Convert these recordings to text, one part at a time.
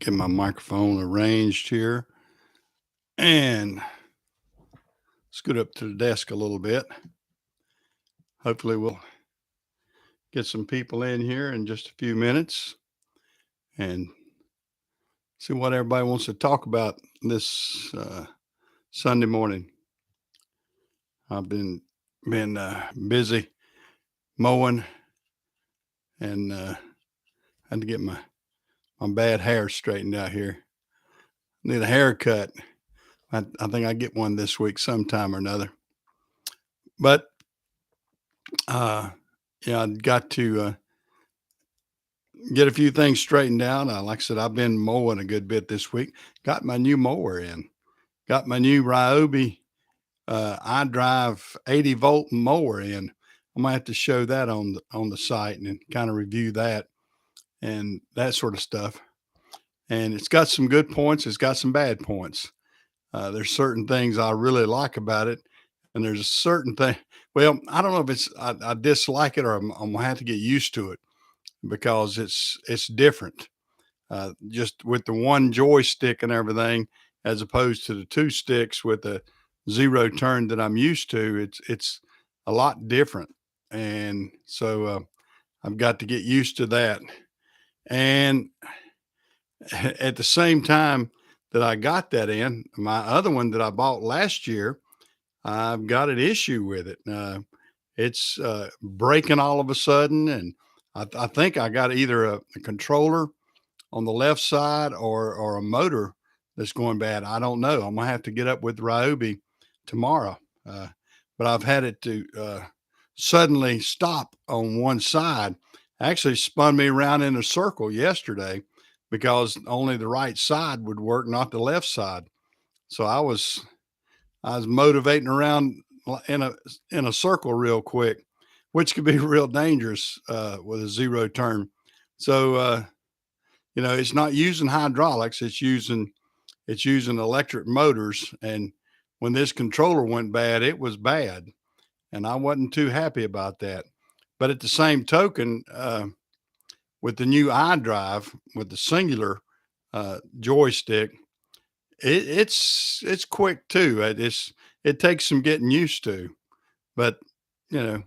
Get my microphone arranged here and scoot up to the desk a little bit. Hopefully, we'll get some people in here in just a few minutes and see what everybody wants to talk about this Sunday morning. I've been busy mowing and had to get my bad hair straightened out here. Need a haircut. I think I get one this week sometime or another. But yeah, I got to get a few things straightened out. Like I said, I've been mowing a good bit this week. Got my new mower in. Got my new Ryobi iDrive 80-volt mower in. I might have to show that on the site and kind of review that and that sort of stuff. And it's got some good points. It's got some bad points. There's certain things I really like about it, and there's a certain thing. Well, I don't know if I dislike it or I'm gonna have to get used to it because it's different. Just with the one joystick and everything, as opposed to the two sticks with the zero turn that I'm used to, it's a lot different, and so I've got to get used to that. And at the same time that I got that in, my other one that I bought last year, I've got an issue with it. It's breaking all of a sudden, and I think I got either a controller on the left side or a motor that's going bad. I don't know. I'm gonna have to get up with Ryobi tomorrow. Uh, but I've had it to suddenly stop on one side. Actually, spun me around in a circle yesterday because only the right side would work, not the left side. So I was motivating around in a circle real quick, which could be real dangerous with a zero turn. So it's not using hydraulics; it's using electric motors. And when this controller went bad, it was bad, and I wasn't too happy about that. But at the same token, with the new iDrive with the singular joystick, it's quick too. It takes some getting used to, but you know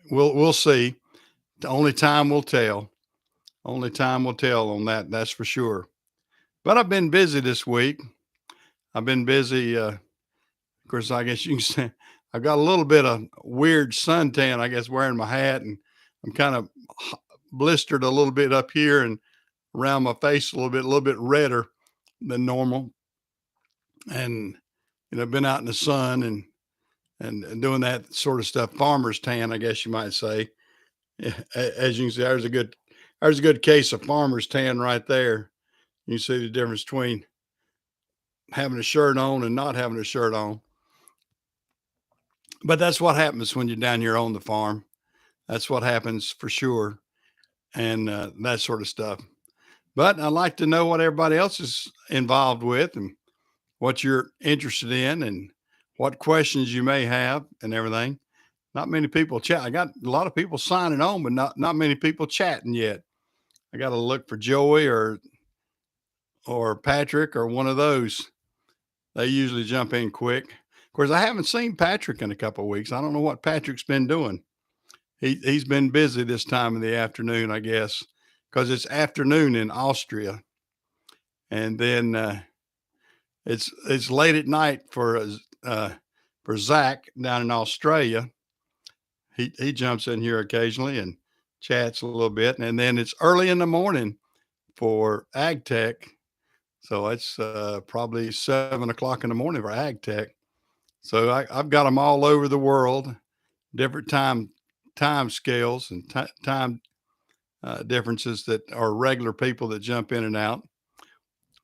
we'll see. The only time will tell. Only time will tell on that. That's for sure. But I've been busy this week. I've been busy. Of course, I guess you can say I've got a little bit of weird suntan. I guess wearing my hat, and I'm kind of blistered a little bit up here and around my face a little bit redder than normal. And been out in the sun and doing that sort of stuff. Farmer's tan, I guess you might say. Yeah, as you can see, there's a good case of farmer's tan right there. You see the difference between having a shirt on and not having a shirt on. But that's what happens when you're down here on the farm. That's what happens for sure, and that sort of stuff. But I'd like to know what everybody else is involved with and what you're interested in and what questions you may have and everything. Not many people chat. I got a lot of people signing on, but not many people chatting yet. I got to look for Joey or Patrick or one of those. They usually jump in quick. Of course, I haven't seen Patrick in a couple of weeks. I don't know what Patrick's been doing. He's been busy this time of the afternoon, I guess, because it's afternoon in Austria, and then it's late at night for Zach down in Australia. He jumps in here occasionally and chats a little bit, and then it's early in the morning for Ag Tech. So it's probably 7 o'clock in the morning for Ag Tech. So I've got them all over the world, different time scales and time differences that are regular people that jump in and out.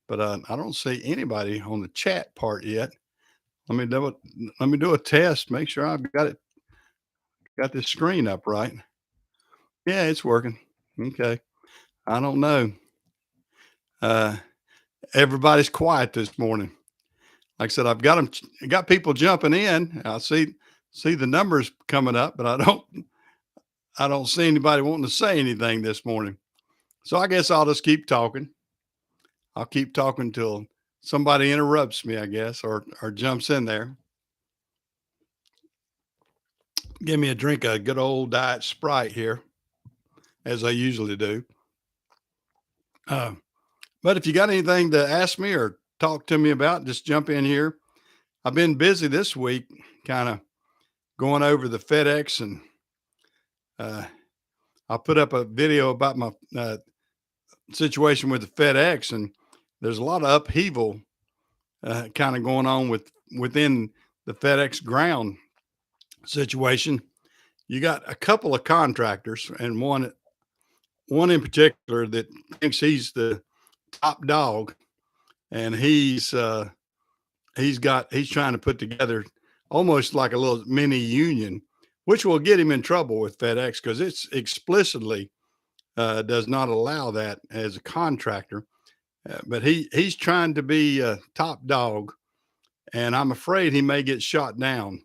But I don't see anybody on the chat part yet. Let me do it. Let me do a test. Make sure I've got this screen up right. Yeah, it's working. Okay. I don't know. Uh, Everybody's quiet this morning. Like I said, got people jumping in. I see the numbers coming up, but I don't see anybody wanting to say anything this morning. So I guess I'll just keep talking. I'll keep talking till somebody interrupts me, I guess, or jumps in there. Give me a drink of good old diet Sprite here, as I usually do. Uh, but if you got anything to ask me or talk to me about, just jump in here. I've been busy this week, kind of going over the FedEx, and uh, I put up a video about my situation with the FedEx, and there's a lot of upheaval kind of going on within the FedEx ground situation. You got a couple of contractors, and one in particular that thinks he's the top dog, and he's trying to put together almost like a little mini union, which will get him in trouble with FedEx because it's explicitly does not allow that as a contractor. But he's trying to be a top dog, and I'm afraid he may get shot down.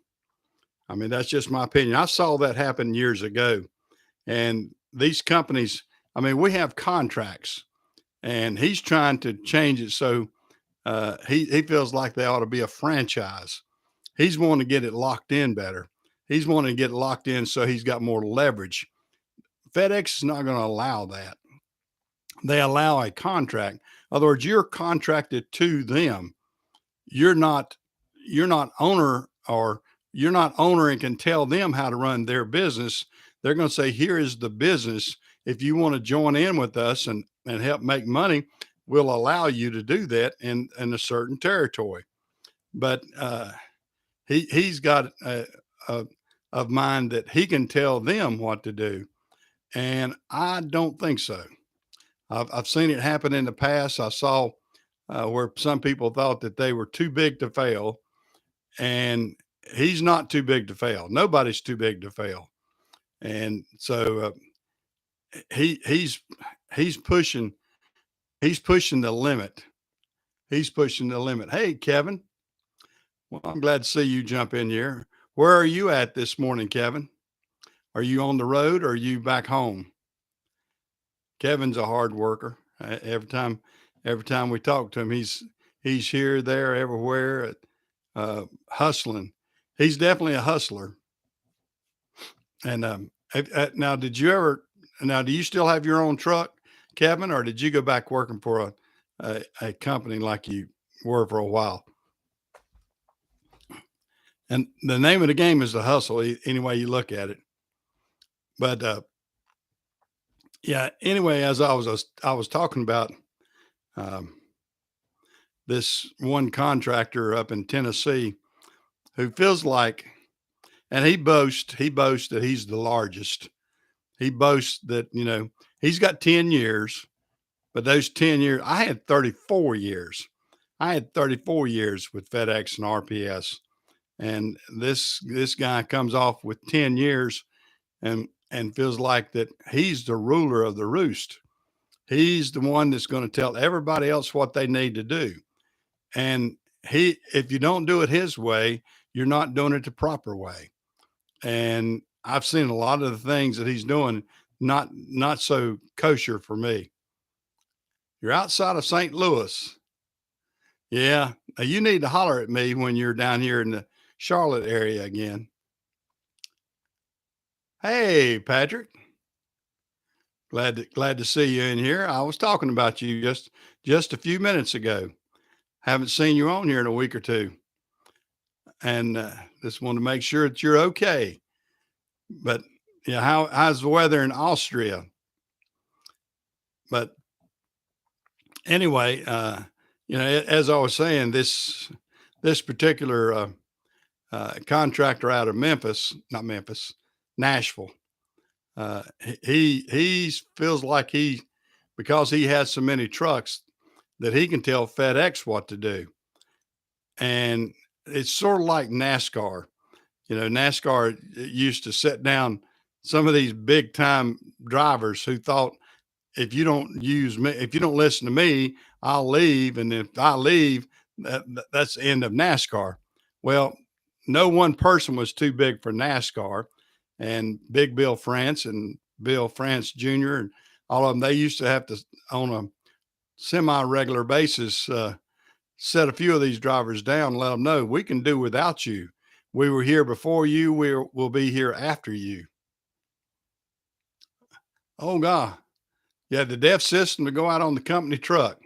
I mean, that's just my opinion. I saw that happen years ago, and these companies. I mean, we have contracts, and he's trying to change it so he feels like they ought to be a franchise. He's wanting to get it locked in better. He's wanting to get it locked in so he's got more leverage. FedEx is not going to allow that. They allow a contract. In other words, you're contracted to them. You're not owner, or you're not owner and can tell them how to run their business. They're going to say, here is the business. If you want to join in with us and help make money, we'll allow you to do that in a certain territory. But he's got of mind that he can tell them what to do, and I don't think so. I've seen it happen in the past. I saw where some people thought that they were too big to fail, and he's not too big to fail. Nobody's too big to fail, and so he's pushing the limit. He's pushing the limit. Hey, Kevin. Well, I'm glad to see you jump in here. Where are you at this morning, Kevin? Are you on the road or are you back home? Kevin's a hard worker. Every time we talk to him, he's here, there, everywhere, hustling. He's definitely a hustler. And now, do you still have your own truck, Kevin, or did you go back working for a company like you were for a while? And the name of the game is the hustle, any way you look at it. But yeah. Anyway, as I was talking about um, this one contractor up in Tennessee who feels like, and he boasts that he's the largest. He boasts that he's got 10 years, but those 10 years, I had 34 years. I had 34 years with FedEx and RPS. And this guy comes off with 10 years and feels like that he's the ruler of the roost. He's the one that's going to tell everybody else what they need to do. And if you don't do it his way, you're not doing it the proper way. And I've seen a lot of the things that he's doing not so kosher for me. You're outside of St. Louis. Yeah, you need to holler at me when you're down here in the Charlotte area again. Hey, Patrick. Glad to see you in here. I was talking about you just a few minutes ago. Haven't seen you on here in a week or two, and just want to make sure that you're okay. But yeah, how's the weather in Austria? But anyway, as I was saying, this particular contractor out of Nashville. He feels like because he has so many trucks that he can tell FedEx what to do. And it's sort of like NASCAR. NASCAR used to set down some of these big time drivers who thought, if you don't listen to me, I'll leave. And if I leave, that's the end of NASCAR. Well, no one person was too big for NASCAR. And Big Bill France and Bill France Jr. and all of them, they used to have to own semi-regular basis, set a few of these drivers down and let them know we can do without you. We were here before you. We'll be here after you. Oh God. You had the DEF system to go out on the company truck.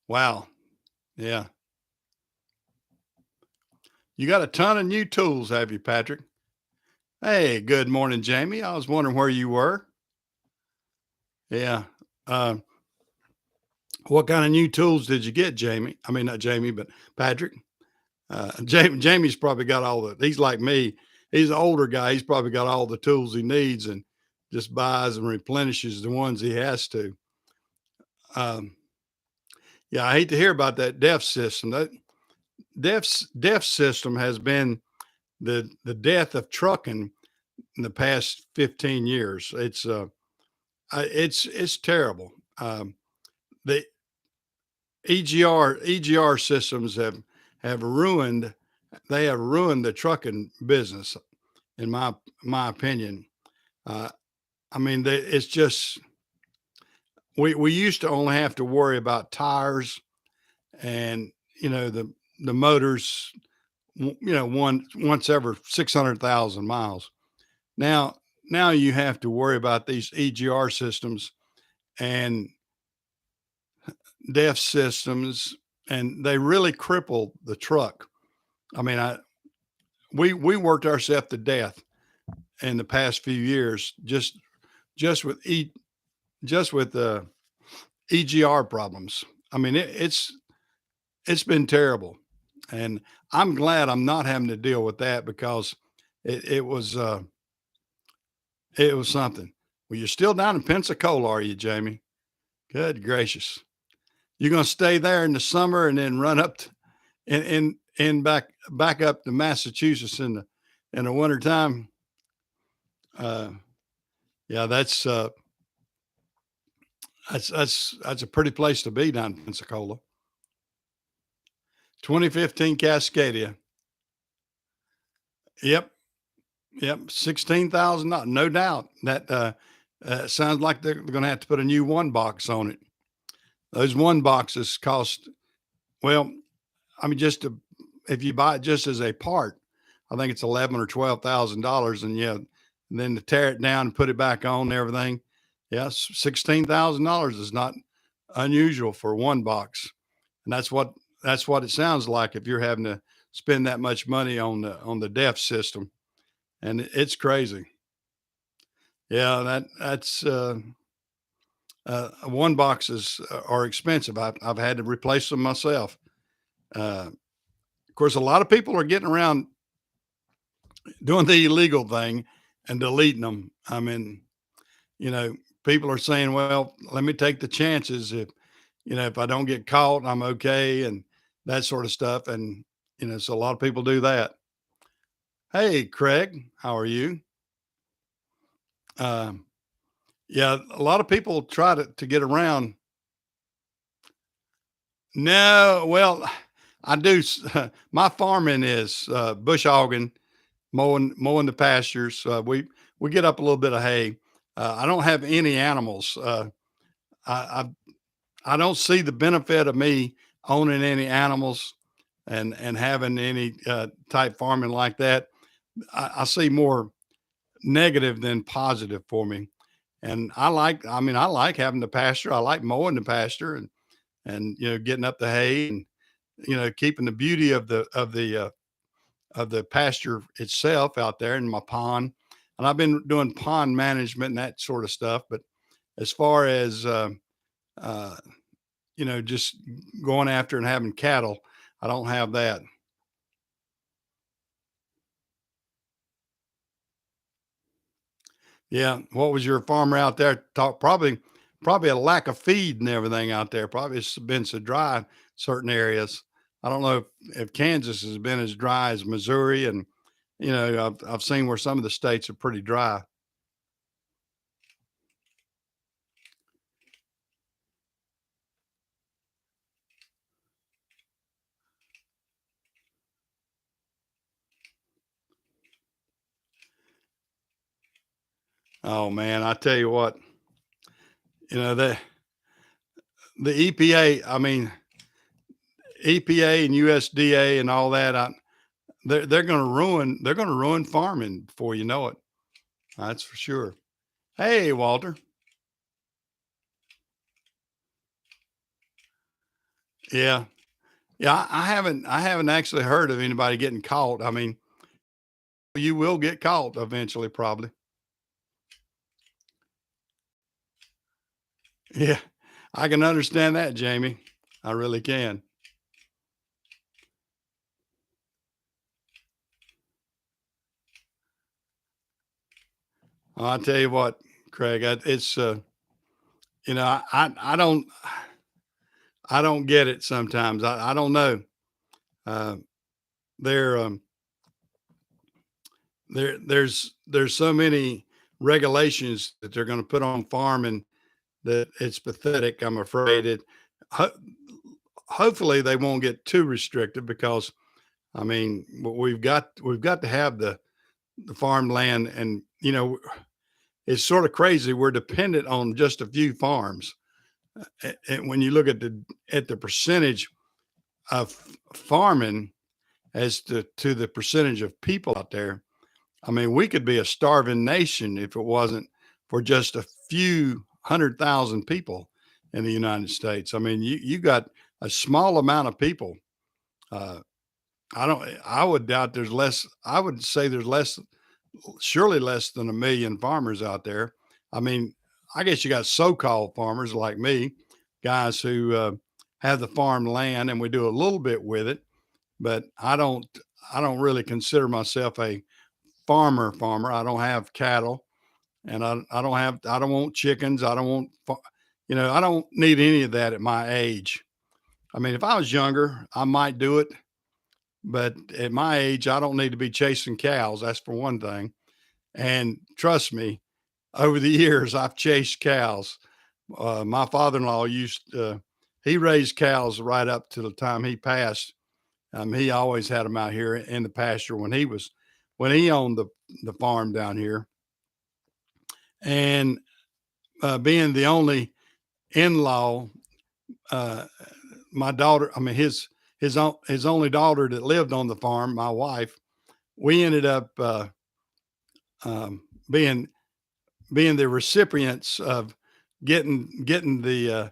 Wow. Yeah. You got a ton of new tools, have you, Patrick? Hey, good morning, Jamie. I was wondering where you were. Yeah. Uh, what kind of new tools did you get, Jamie? I mean, not Jamie, but Patrick. Jamie's probably got all the. He's like me. He's an older guy. He's probably got all the tools he needs and just buys and replenishes the ones he has to. Um, yeah, I hate to hear about that DEF system. That DEF system has been the death of trucking in the past 15 years. It's terrible. The EGR systems have ruined they have ruined the trucking business in my opinion. Uh, I mean, it's just we used to only have to worry about tires and the motors, once every 600,000 miles. Now now you have to worry about these EGR systems and DEF systems, and they really cripple the truck. I mean, we worked ourselves to death in the past few years just with just with the EGR problems. I mean, it's been terrible, and I'm glad I'm not having to deal with that because it it was something. Well, you're still down in Pensacola, are you, Jamie? Good gracious! You're gonna stay there in the summer and then run up in back up to Massachusetts in the wintertime. Uh, yeah, that's a pretty place to be down in Pensacola. 2015 Cascadia. Yep, yep, 16,000. No doubt that sounds like they're going to have to put a new one box on it. Those one boxes cost well. I mean, if you buy it just as a part, I think it's 11 or $12,000, and yeah, and then to tear it down and put it back on and everything, yes, $16,000 is not unusual for one box, and that's what it sounds like if you're having to spend that much money on the DEF system, and it's crazy. Yeah, that's one boxes are expensive. I've had to replace them myself. Of course, a lot of people are getting around doing the illegal thing and deleting them. I mean, you know, people are saying, well, let me take the chances. If I don't get caught, I'm okay. And that sort of stuff. And, so a lot of people do that. Hey, Craig, how are you? Um, yeah, a lot of people try to get around. No, well, I do. My farming is bush hogging, mowing the pastures. We get up a little bit of hay. I don't have any animals. I, I I don't see the benefit of me owning any animals and having any type farming like that. I see more negative than positive for me. And I like having the pasture. I like mowing the pasture and getting up the hay and keeping the beauty of the pasture itself out there in my pond. And I've been doing pond management and that sort of stuff. But as far as uh, just going after and having cattle, I don't have that. Yeah. What was your farmer out there talk? Probably a lack of feed and everything out there. Probably it's been so dry in certain areas. I don't know if Kansas has been as dry as Missouri, and I've seen where some of the states are pretty dry. Oh man, I tell you what, You know, the EPA, I mean, EPA and USDA and all that, they're going to ruin farming before you know it. That's for sure. Hey, Walter. Yeah. Yeah, I haven't actually heard of anybody getting caught. I mean, you will get caught eventually, probably. Yeah. I can understand that, Jamie. I really can. I'll tell you what, Craig, it's you know, I don't get it sometimes. I don't know. Uh, there there's so many regulations that they're going to put on farming that it's pathetic. I'm afraid ho- hopefully they won't get too restrictive because I mean we've got to have the farmland, and you know it's sort of crazy. We're dependent on just a few farms, and when you look at the percentage of farming as to the percentage of people out there, I mean we could be a starving nation if it wasn't for just a few 100,000 people in the United States. I mean you got a small amount of people. Uh, I would doubt there's less. I would say there's less, surely less than a million farmers out there. I mean, I guess you got so-called farmers like me, guys who have the farm land, and we do a little bit with it. But I don't really consider myself a farmer. Farmer. I don't have cattle, and I don't want chickens. I don't want. I don't need any of that at my age. I mean, if I was younger, I might do it, but at my age, I don't need to be chasing cows. That's for one thing. And trust me, over the years, I've chased cows. My father-in-law he raised cows right up to the time he passed. He always had them out here in the pasture when he owned the farm down here. And being the only in-law, uh, my daughter, I mean, his only daughter that lived on the farm, my wife, we ended up um, being the recipients of getting getting the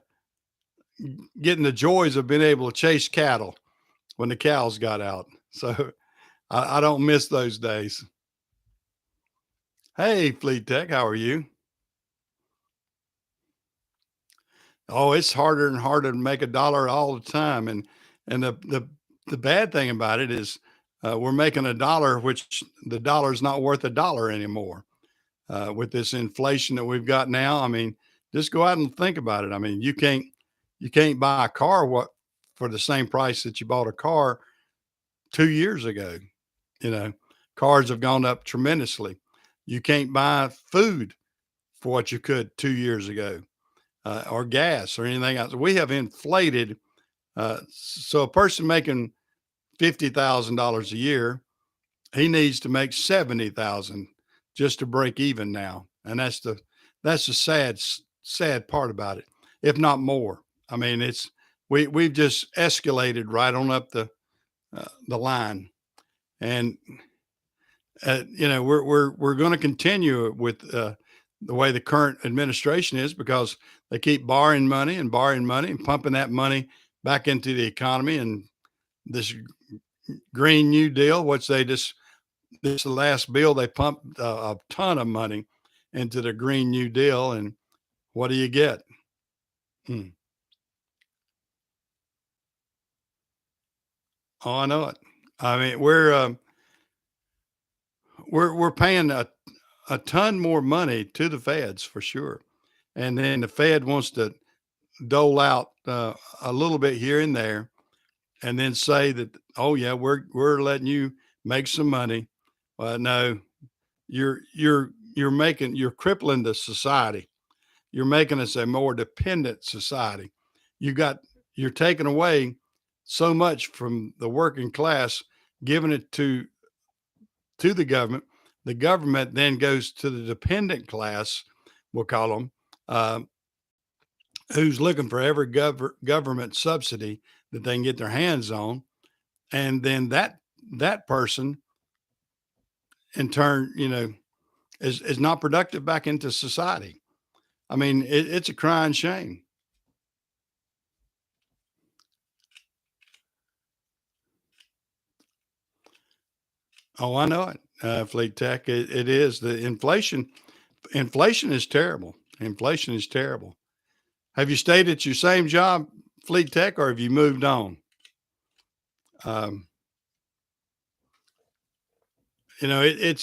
joys of being able to chase cattle when the cows got out. So I don't miss those days. Hey, Fleet Tech, how are you? Oh, it's harder and harder to make a dollar all the time, and the bad thing about it is we're making a dollar, which the dollar is not worth a dollar anymore. With this inflation that we've got now. I mean, just go out and think about it. I mean, you can't buy a car what for the same price that you bought a car 2 years ago. You know, cars have gone up tremendously. You can't buy food for what you could 2 years ago, or gas or anything else. We have inflated. So a person making $50,000 a year, he needs to make 70,000 just to break even now, and that's the sad part about it, if not more. I mean, we've just escalated right on up the line, and we're going to continue with the way the current administration is because they keep borrowing money and pumping that money back into the economy and this Green New Deal, which they just this the last bill they pumped a ton of money into the Green New Deal, and what do you get? Hmm. Oh, I know it. I mean, we're paying a ton more money to the feds for sure, and then the Fed wants to dole out a little bit here and there, and then say that, oh yeah, we're letting you make some money. No, you're crippling the society. You're making us a more dependent society. You got you're taking away so much from the working class, giving it to the government. The government then goes to the dependent class, we'll call them, uh, who's looking for every government subsidy that they can get their hands on, and then that person in turn, is not productive back into society. I mean, it's a crying shame. Oh, I know it, Fleet Tech. It is the inflation. Inflation is terrible. Inflation is terrible. Have you stayed at your same job, Fleet Tech, or have you moved on? Um, it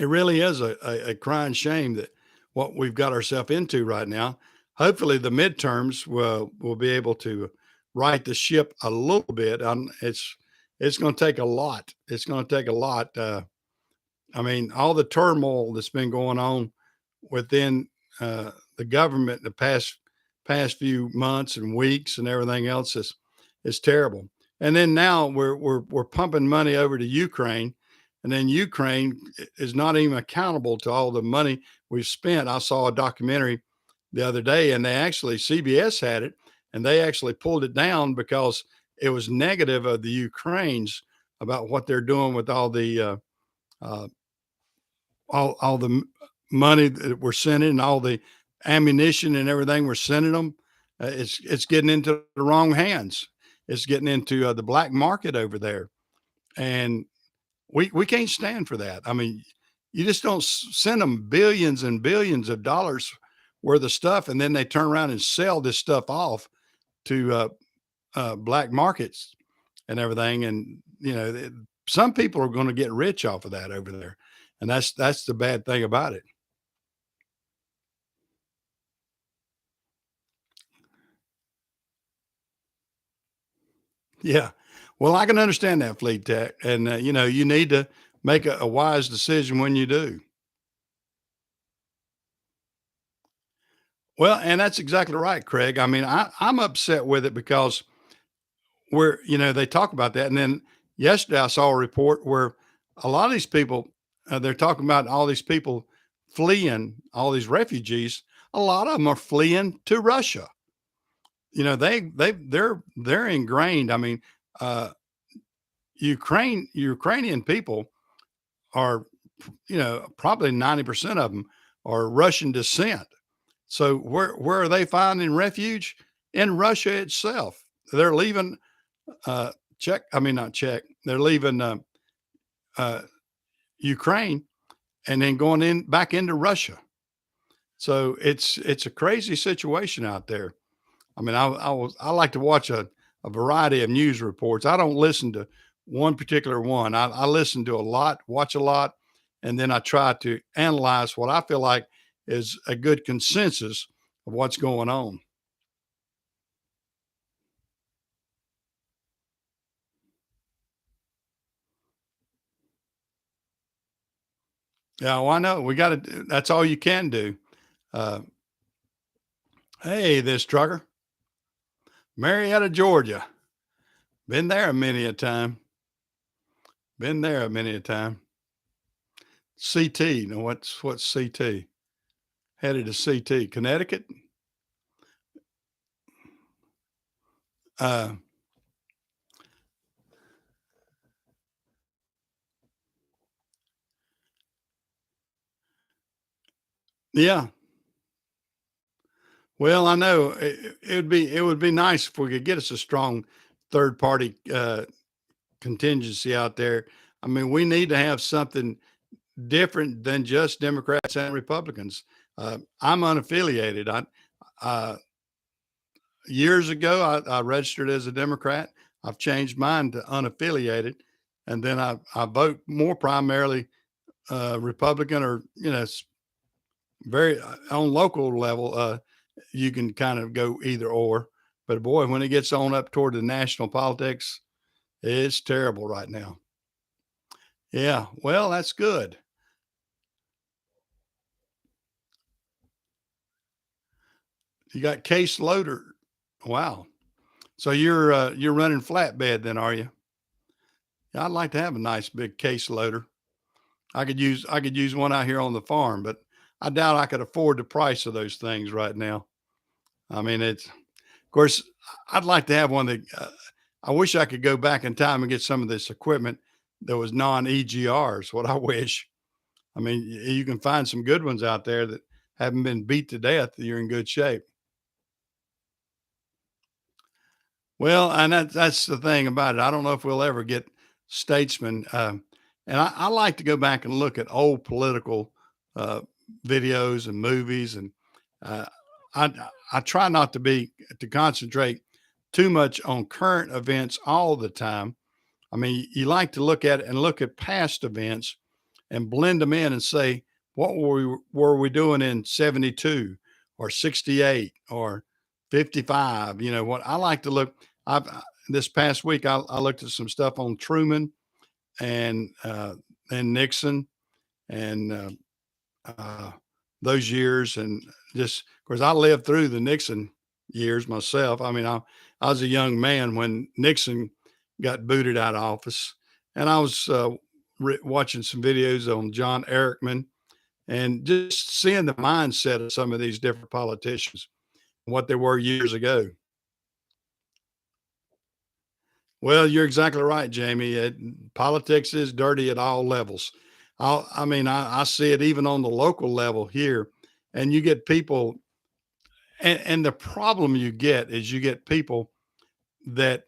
really is a crying shame that what we've got ourselves into right now. Hopefully, the midterms will be able to right the ship a little bit. It's going to take a lot. It's going to take a lot. I mean, all the turmoil that's been going on within the government the past few months and weeks and everything else is terrible. And then now we're pumping money over to Ukraine, and then Ukraine is not even accountable to all the money we've spent. I saw a documentary the other day, and they actually CBS had it, and they actually pulled it down because it was negative of the Ukrainians about what they're doing with uh, all the money that we're sending and all the ammunition and everything we're sending them. It's getting into the wrong hands. It's getting into the black market over there, and we can't stand for that. I mean, you just don't send them billions and billions of dollars worth of stuff, and then they turn around and sell this stuff off to black markets and everything. And some people are going to get rich off of that over there, and that's the bad thing about it. Yeah. Well, I can understand that, Fleet Tech, and you need to make a wise decision when you do. Well, and that's exactly right, Craig. I mean, I'm upset with it because they talk about that. And then yesterday I saw a report where a lot of these people, they're talking about all these people fleeing, all these refugees. A lot of them are fleeing to Russia. They're ingrained. I mean, uh, Ukrainian people are, probably 90% of them are Russian descent. So where are they finding refuge? In Russia itself. They're leaving Czech. I mean, not Czech. They're leaving uh, Ukraine and then going in back into Russia. So it's a crazy situation out there. I mean, I like to watch a variety of news reports. I don't listen to one particular one. I listen to a lot, watch a lot, and then I try to analyze what I feel like is a good consensus of what's going on. Yeah, well, I know we got to. That's all you can do. Uh, hey, this trucker, Marietta, Georgia. Been there a many a time. Been there a many a time. CT. Now what's CT? Headed to CT, Connecticut. Uh, yeah. Well, I know it would be nice if we could get us a strong third party contingency out there. I mean, we need to have something different than just Democrats and Republicans. I'm unaffiliated. Uh, Years ago, I registered as a Democrat. I've changed mine to unaffiliated, and then I vote more primarily Republican, or very on local level. You can kind of go either or. But boy, when it gets on up toward the national politics, it's terrible right now. Yeah, well, that's good. You got case loader. Wow. So you're running flatbed then, are you? Yeah, I'd like to have a nice big case loader. I could use one out here on the farm, but I doubt I could afford the price of those things right now. I mean, of course, I'd like to have one that I wish I could go back in time and get some of this equipment that was non-EGRs. What I wish. I mean, you can find some good ones out there that haven't been beat to death. You're in good shape. Well, and that's the thing about it. I don't know if we'll ever get statesmen. And I like to go back and look at old political uh, videos and movies, and uh, I I try not to concentrate too much on current events all the time. I mean, you like to look at it and look at past events and blend them in and say, what were we doing in 72 or 68 or 55? You know, what I like to look, this past week, I looked at some stuff on Truman and, uh, and Nixon and, uh, those years. And just, of course, I lived through the Nixon years myself. I mean, I was a young man when Nixon got booted out of office, and I was watching some videos on John Erickman and just seeing the mindset of some of these different politicians, what they were years ago. Well, you're exactly right, Jamie. Politics is dirty at all levels. I mean, I see it even on the local level here, and you get people, and the problem you get is you get people that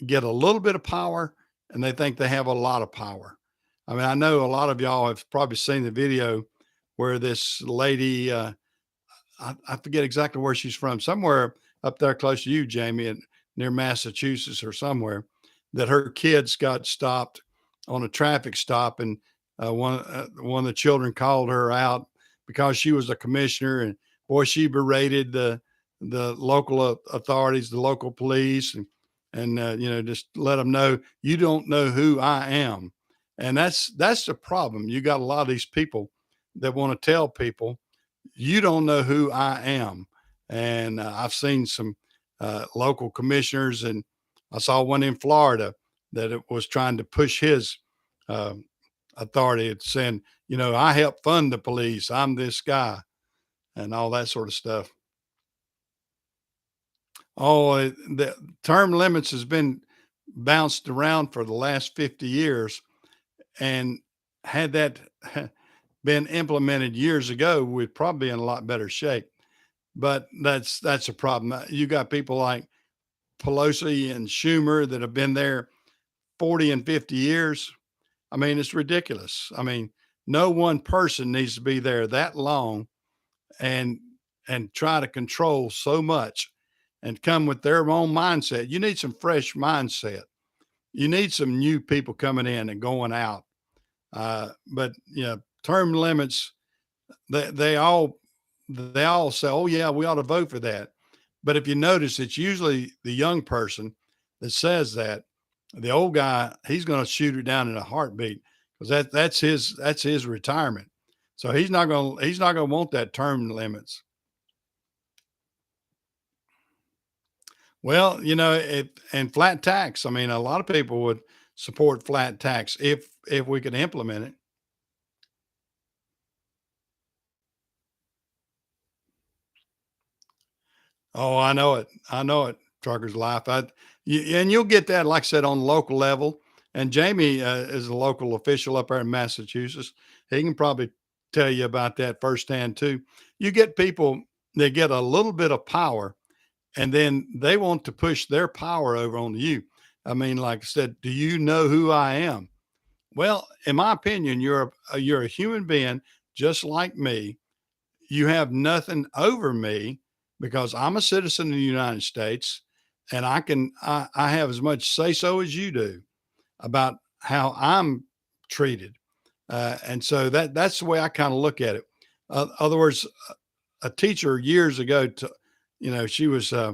get a little bit of power and they think they have a lot of power. I mean, I know a lot of y'all have probably seen the video where this lady, I forget exactly where she's from, somewhere up there close to you, Jamie, and near Massachusetts or somewhere, that her kids got stopped on a traffic stop, and one of the children called her out because she was a commissioner, and boy, she berated the local authorities, the local police, and you know, just let them know you don't know who I am, and that's the problem. You got a lot of these people that want to tell people you don't know who I am. And I've seen some local commissioners, and I saw one in Florida that it was trying to push his uh, authority. It's saying, you know, I help fund the police. I'm this guy, and all that sort of stuff. Oh, the term limits has been bounced around for the last 50 years. And had that been implemented years ago, we'd probably be in a lot better shape. But that's a problem. You got people like Pelosi and Schumer that have been there 40 and 50 years. I mean, it's ridiculous. I mean, no one person needs to be there that long and try to control so much and come with their own mindset. You need some fresh mindset. You need some new people coming in and going out. But you know, term limits, they they all they all say, "Oh yeah, we ought to vote for that." But if you notice, it's usually the young person that says that. The old guy, he's going to shoot it down in a heartbeat because that's his retirement. So he's not going to want that term limits. Well, you know, and flat tax. I mean, a lot of people would support flat tax if we could implement it. Oh, I know it. I know it. Trucker's life. And you'll get that, like I said, on local level. And Jamie is a local official up there in Massachusetts. He can probably tell you about that firsthand too. You get people that get a little bit of power, and then they want to push their power over on you. I mean, like I said, do you know who I am? Well, in my opinion, you're a human being just like me. You have nothing over me because I'm a citizen of the United States, and I have as much say so as you do about how I'm treated. And so that's the way I kind of look at it. Other words, a teacher years ago, she was uh,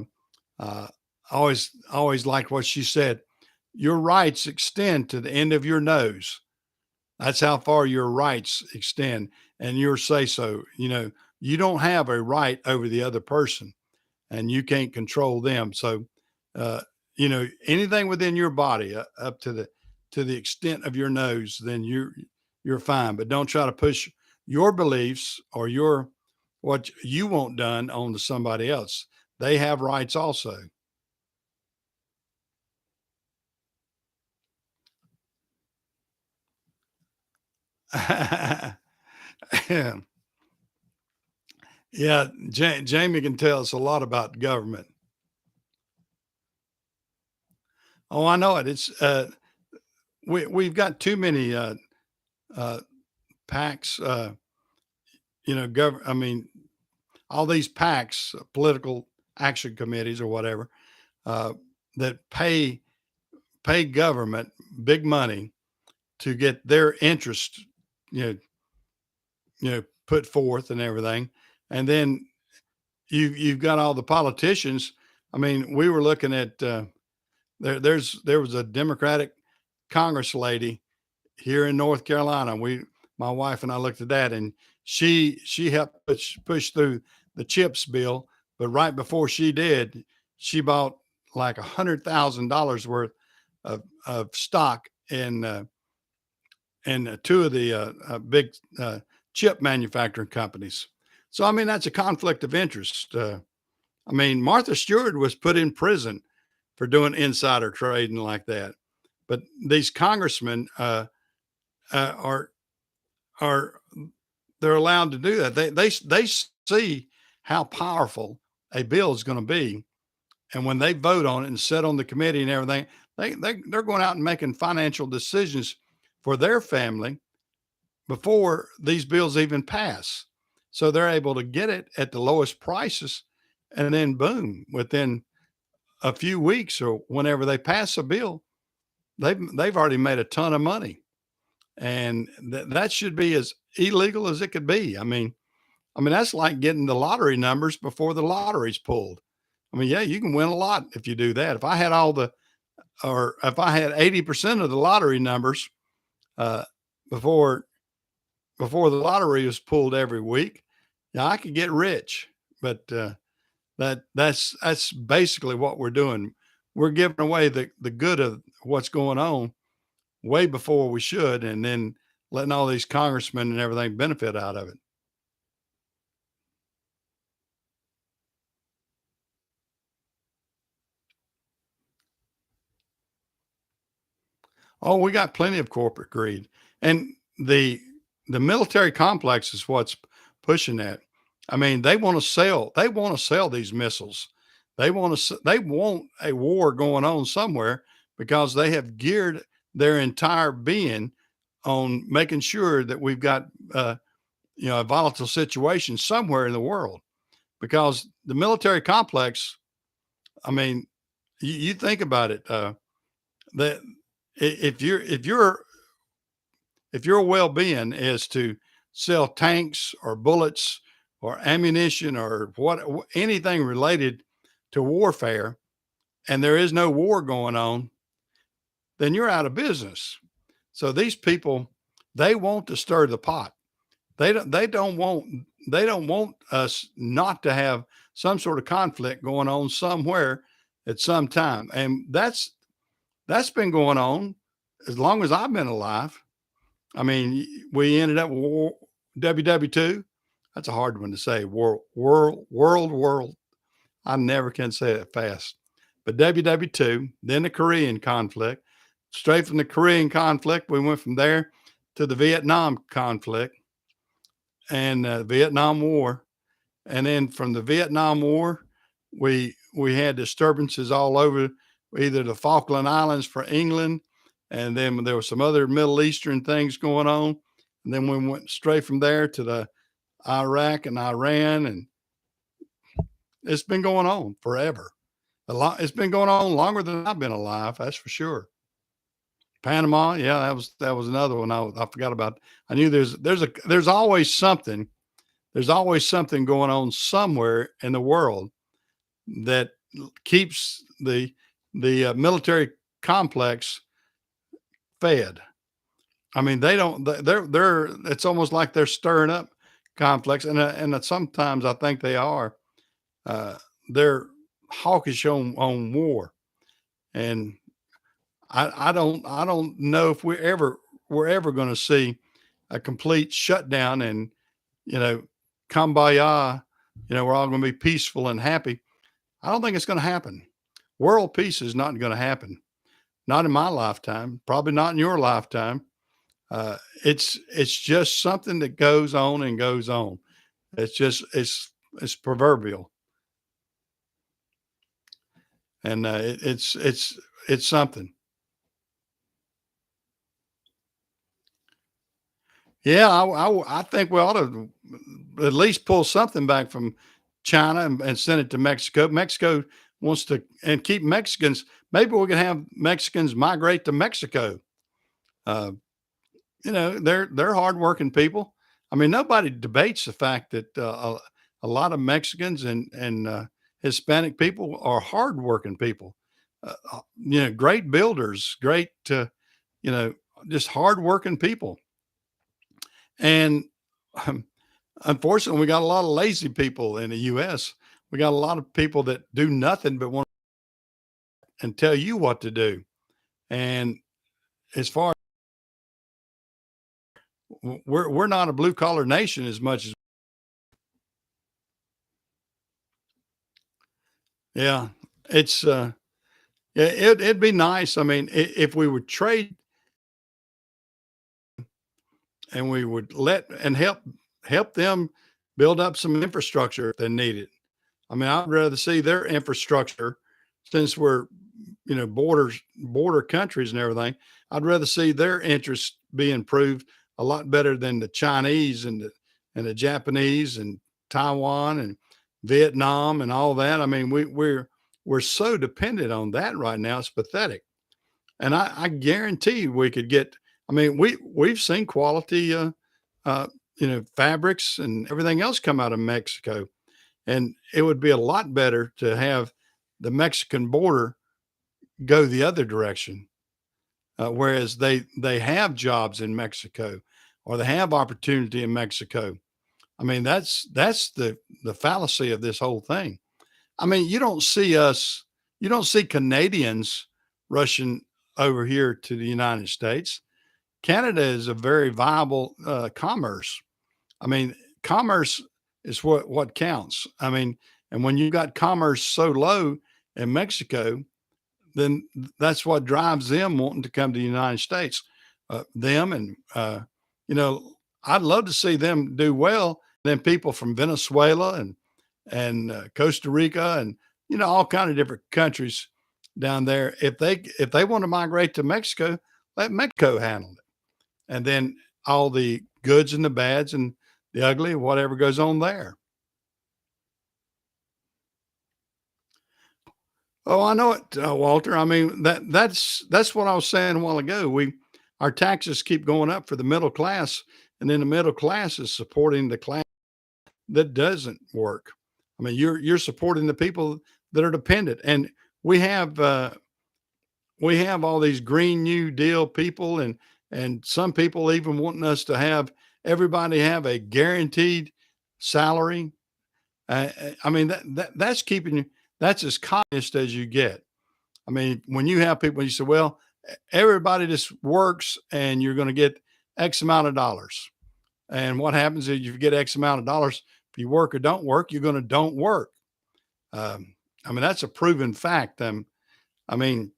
always liked what she said. Your rights extend to the end of your nose. That's how far your rights extend and your say so. You know, you don't have a right over the other person and you can't control them. So, uh, anything within your body up to the extent of your nose, then you're fine. But don't try to push your beliefs or your what you want done on to somebody else. They have rights also. Yeah, Jamie can tell us a lot about government. Oh, I know it. It's we've got too many uh, PACs. I mean, all these PACs, political action committees or whatever, uh, that pay government big money to get their interest, you know, put forth and everything, and then you've got all the politicians. I mean, we were looking at there was a Democratic Congress lady here in North Carolina. My wife and I looked at that, and she helped push through the CHIPS bill. But right before she did, she bought like $100,000 worth of stock in two of the big chip manufacturing companies. So I mean that's a conflict of interest. I mean Martha Stewart was put in prison for doing insider trading like that, but these congressmen are are they're allowed to do that. They see how powerful a bill is going to be, and when they vote on it and sit on the committee and everything, they're going out and making financial decisions for their family before these bills even pass. So they're able to get it at the lowest prices, and then boom, within a few weeks or whenever they pass a bill, they've already made a ton of money, and that should be as illegal as it could be. I mean that's like getting the lottery numbers before the lottery's pulled. I mean, yeah, you can win a lot if you do that. If I had all the or if I had 80% of the lottery numbers uh, before before the lottery was pulled every week, yeah, I could get rich. But that's basically what we're doing. We're giving away the good of what's going on way before we should, and then letting all these congressmen and everything benefit out of it. Oh, we got plenty of corporate greed, and the the military complex is what's pushing that. I mean, they want to sell. They want to sell these missiles. They want a war going on somewhere because they have geared their entire being on making sure that we've got a volatile situation somewhere in the world. Because the military complex, I mean, you think about it. That if your well-being is to sell tanks or bullets or ammunition or anything related to warfare, and there is no war going on, then you're out of business. So these people, they want to stir the pot. They don't want us not to have some sort of conflict going on somewhere at some time, and that's been going on as long as I've been alive. I mean, we ended up with WW2. That's a hard one to say. World. I never can say it fast. But WW2, then the Korean conflict. Straight from the Korean conflict, we went from there to the Vietnam conflict and Vietnam War. And then from the Vietnam War, we had disturbances all over either the Falkland Islands for England, and then there were some other Middle Eastern things going on. And then we went straight from there to the Iraq and Iran, and it's been going on forever. It's been going on longer than I've been alive. That's for sure. Panama, yeah, that was another one I forgot about. I knew there's always something. There's always something going on somewhere in the world that keeps the military complex fed. I mean, they don't. They're. It's almost like they're stirring up conflicts, and sometimes I think they are. Uh, they're hawkish on war, and I don't know if we're ever going to see a complete shutdown and you know, kumbaya, we're all going to be peaceful and happy. I don't think it's going to happen. World peace is not going to happen. Not in my lifetime, probably not in your lifetime. It's just something that goes on and goes on. It's proverbial, and it's something. Yeah, I think we ought to at least pull something back from China and send it to Mexico. Mexico wants to and keep Mexicans. Maybe we can have Mexicans migrate to Mexico. Uh, they're hardworking people. I mean, nobody debates the fact that a lot of Mexicans and Hispanic people are hardworking people. Great builders, great, you know, just hardworking people. And um, unfortunately, we got a lot of lazy people in the U.S. We got a lot of people that do nothing but want and tell you what to do. And as far we're not a blue collar nation as much as yeah, it's yeah, it'd be nice. I mean, if we would trade and we would let and help them build up some infrastructure if they need it. I mean, I'd rather see their infrastructure since we're border countries and everything. I'd rather see their interests be improved a lot better than the Chinese and the Japanese and Taiwan and Vietnam and all that. I mean, we're so dependent on that right now. It's pathetic. And I guarantee you we could get. I mean, we've seen quality, uh, fabrics and everything else come out of Mexico, and it would be a lot better to have the Mexican border go the other direction. Whereas they have jobs in Mexico, or they have opportunity in Mexico. I mean, that's the fallacy of this whole thing. I mean, you don't see Canadians rushing over here to the United States. Canada is a very viable commerce. I mean, commerce is what counts. I mean, and when you got commerce so low in Mexico, then that's what drives them wanting to come to the United States. Them and you know, I'd love to see them do well. Then people from Venezuela and Costa Rica and all kind of different countries down there. If they want to migrate to Mexico, let Mexico handle it, and then all the goods and the bads and the ugly, whatever goes on there. Oh, I know it, Walter. I mean that's what I was saying a while ago. Our taxes keep going up for the middle class, and then the middle class is supporting the class that doesn't work. I mean, you're supporting the people that are dependent, and we have uh, we have all these Green New Deal people, and some people even wanting us to have everybody have a guaranteed salary. I mean that's keeping you. That's as communist as you get. I mean, when you have people, you say, well, everybody just works, and you're going to get X amount of dollars. And what happens is you get X amount of dollars. If you work or don't work, you're going to don't work. I mean, that's a proven fact. I mean,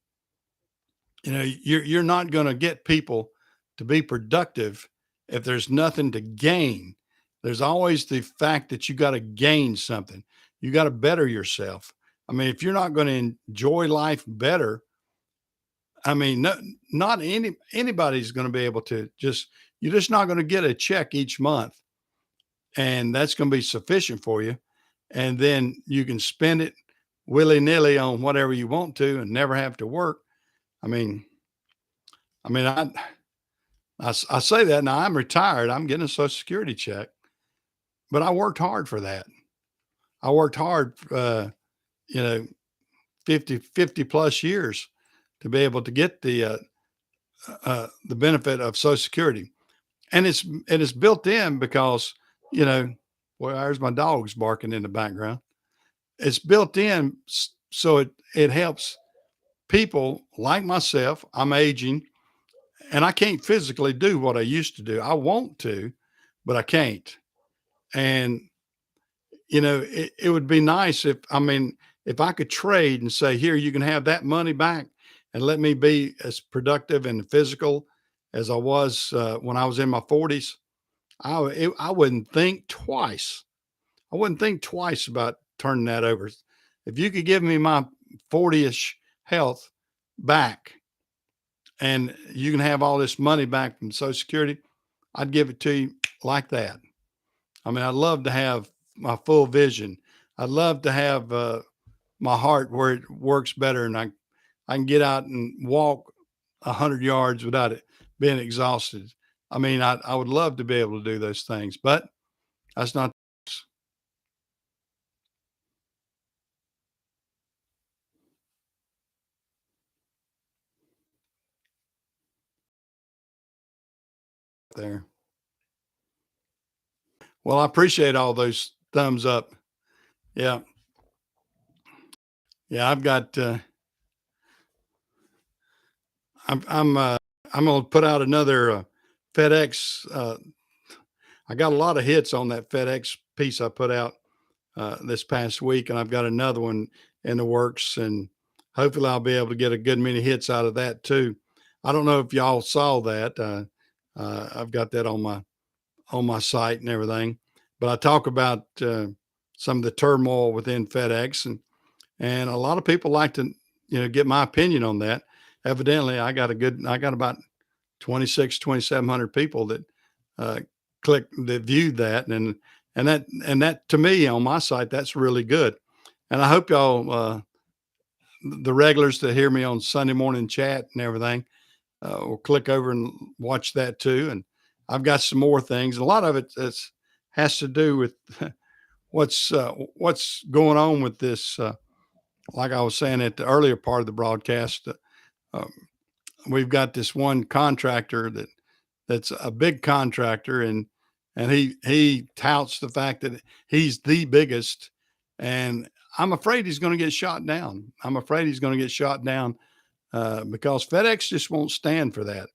you're not going to get people to be productive if there's nothing to gain. There's always the fact that you got to gain something. You got to better yourself. I mean, if you're not going to enjoy life better, I mean, no, not anybody's going to be able to just. You're just not going to get a check each month, and that's going to be sufficient for you. And then you can spend it willy nilly on whatever you want to, and never have to work. I mean, I mean, I say that now. I'm retired. I'm getting a Social Security check, but I worked hard for that. I worked hard, you know, 50 plus years to be able to get the benefit of Social Security, and it is built in because you know, well, there's my dogs barking in the background. It's built in so it helps people like myself. I'm aging, and I can't physically do what I used to do. I want to, but I can't. And it would be nice if, I mean, if I could trade and say, here, you can have that money back and let me be as productive and physical as I was when I was in my 40s. I wouldn't think twice. I wouldn't think twice about turning that over. If you could give me my 40ish health back and you can have all this money back from Social Security, I'd give it to you like that. I mean, I'd love to have my full vision. I'd love to have my heart where it works better, and I can get out and walk 100 yards without it being exhausted. I mean, I would love to be able to do those things, but that's not there. Well, I appreciate all those thumbs up. Yeah, yeah. I've got. I'm gonna put out another FedEx. I got a lot of hits on that FedEx piece I put out this past week, and I've got another one in the works, and hopefully I'll be able to get a good many hits out of that too. I don't know if y'all saw that. I've got that on my site and everything, but I talk about some of the turmoil within FedEx, and a lot of people like to get my opinion on that. Evidently, I got about 2,700 people that uh, that viewed that, and that to me on my site, that's really good. And I hope y'all, the regulars that hear me on Sunday morning chat and everything, will click over and watch that too. And I've got some more things. A lot of it has to do with what's going on with this. Like I was saying at the earlier part of the broadcast, um, we've got this one contractor that's a big contractor, and he touts the fact that he's the biggest, and I'm afraid he's going to get shot down. I'm afraid he's going to get shot down because FedEx just won't stand for that.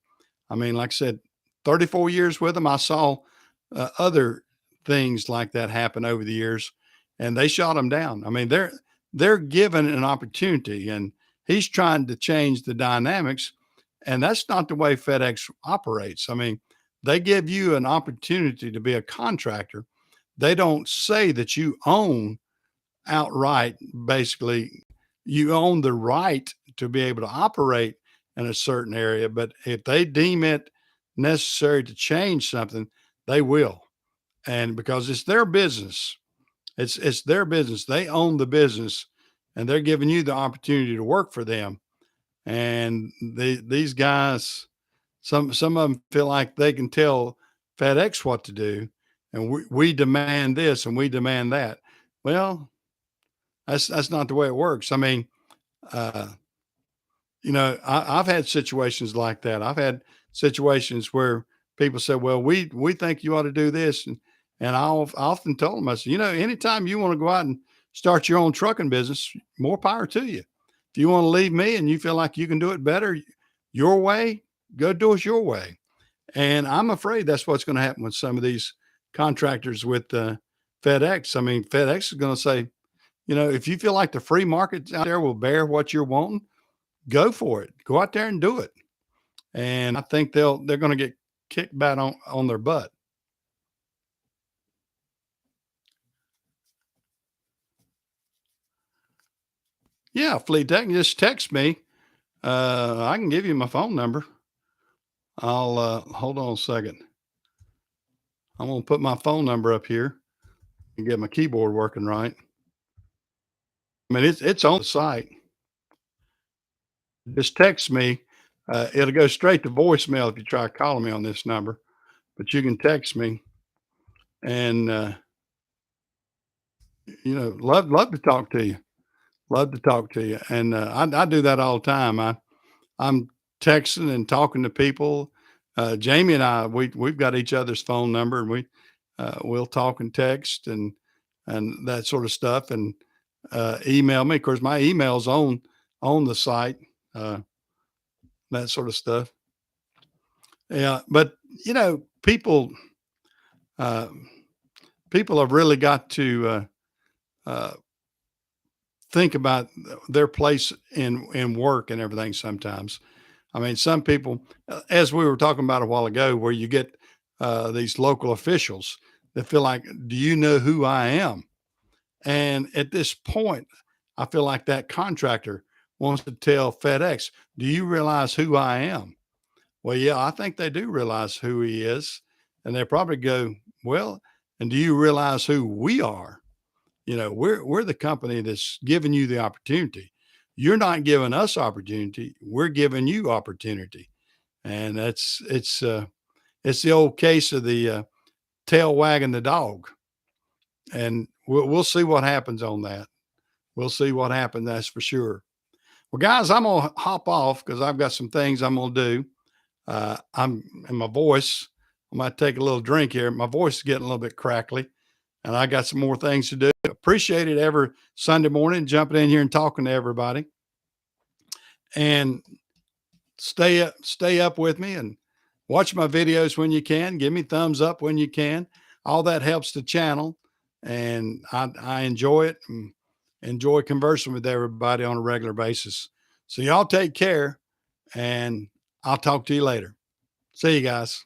I mean, like I said, 34 years with them, I saw other things like that happen over the years, and they shot him down. I mean, they're given an opportunity, and he's trying to change the dynamics, and that's not the way FedEx operates. I mean, they give you an opportunity to be a contractor. They don't say that you own outright. Basically, you own the right to be able to operate in a certain area, but if they deem it necessary to change something, they will. And because it's their business, it's their business. They own the business, and they're giving you the opportunity to work for them. And these guys, some of them feel like they can tell FedEx what to do, and we demand this and we demand that. Well, that's not the way it works. I mean, uh, I've had situations like that. I've had situations where people say, "Well, we think you ought to do this," and I often told them, I said, anytime you want to go out and start your own trucking business, more power to you. If you want to leave me and you feel like you can do it better your way, go do it your way. And I'm afraid that's what's going to happen with some of these contractors with FedEx. I mean, FedEx is going to say, if you feel like the free market out there will bear what you're wanting, go for it. Go out there and do it. And I think they're going to get kicked back on their butt. Yeah, Fleet Tech, just text me. I can give you my phone number. I'll hold on a second. I'm gonna put my phone number up here and get my keyboard working right. I mean, it's on the site. Just text me. It'll go straight to voicemail if you try calling me on this number, but you can text me, and love to talk to you. Love to talk to you, and I do that all the time. I'm texting and talking to people. Jamie and I, we've got each other's phone number, and we'll talk and text and that sort of stuff, and email me. Of course, my email's on the site, uh, that sort of stuff. Yeah, but you know, uh, people have really got to uh, think about their place in work and everything sometimes. I mean, some people, as we were talking about a while ago, where you get these local officials that feel like, do you know who I am? And at this point, I feel like that contractor wants to tell FedEx, do you realize who I am? Well, yeah, I think they do realize who he is. And they probably go, well, and do you realize who we are? You know, we're the company that's giving you the opportunity. You're not giving us opportunity. We're giving you opportunity. And it's the old case of the tail wagging the dog. And we'll see what happens on that. We'll see what happens. That's for sure. Well, guys, I'm gonna hop off because I've got some things I'm gonna do. I'm and my voice. I might take a little drink here. My voice is getting a little bit crackly, and I got some more things to do. Appreciate it every Sunday morning jumping in here and talking to everybody. And stay up with me and watch my videos when you can. Give me thumbs up when you can. All that helps the channel, and I enjoy it and enjoy conversing with everybody on a regular basis. So y'all take care, and I'll talk to you later. See you guys.